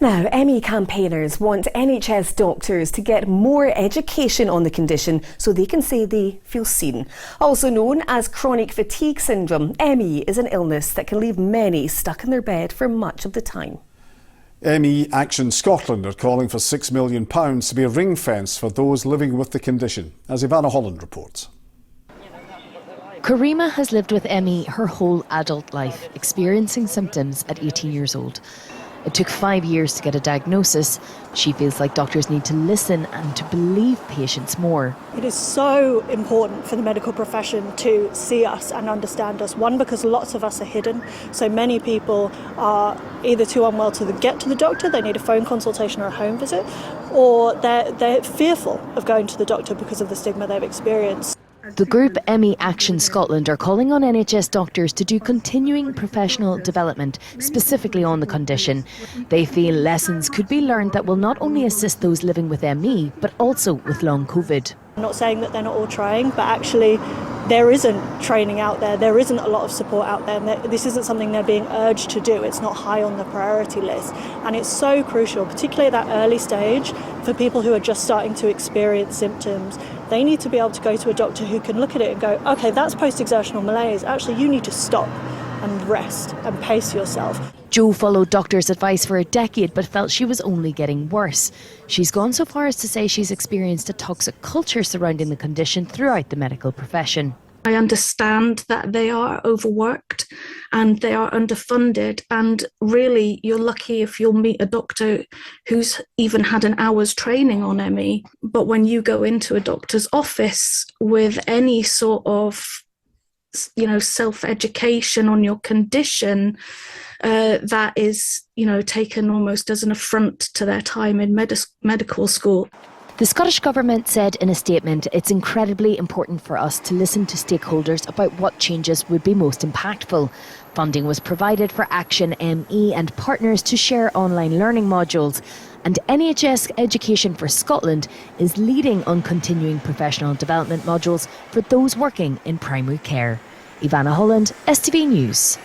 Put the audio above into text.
Now, ME campaigners want NHS doctors to get more education on the condition so they can say they feel seen. Also known as chronic fatigue syndrome, ME is an illness that can leave many stuck in their bed for much of the time. ME Action Scotland are calling for £6 million to be a ring fence for those living with the condition, as Ivana Holland reports. Karima has lived with ME her whole adult life, experiencing symptoms at 18 years old. It took 5 years to get a diagnosis. She feels like doctors need to listen and to believe patients more. It is so important for the medical profession to see us and understand us. One, because lots of us are hidden. So many people are either too unwell to get to the doctor, they need a phone consultation or a home visit, or they're fearful of going to the doctor because of the stigma they've experienced. The group ME Action Scotland are calling on NHS doctors to do continuing professional development, specifically on the condition. They feel lessons could be learned that will not only assist those living with ME, but also with long COVID. I'm not saying that they're not all trying, but actually there isn't training out there, there isn't a lot of support out there, and this isn't something they're being urged to do. It's not high on the priority list, and it's so crucial, particularly at that early stage, for people who are just starting to experience symptoms. They need to be able to go to a doctor who can look at it and go, okay, that's post-exertional malaise, actually you need to stop and rest and pace yourself. Jo followed doctors' advice for a decade but felt she was only getting worse. She's gone so far as to say she's experienced a toxic culture surrounding the condition throughout the medical profession. I understand that they are overworked and they are underfunded, and really you're lucky if you'll meet a doctor who's even had an hour's training on ME. But when you go into a doctor's office with any sort of self-education on your condition, that is taken almost as an affront to their time in medical school. The Scottish Government said in a statement, it's incredibly important for us to listen to stakeholders about what changes would be most impactful. Funding was provided for Action ME and partners to share online learning modules. And NHS Education for Scotland is leading on continuing professional development modules for those working in primary care. Ivana Holland, STV News.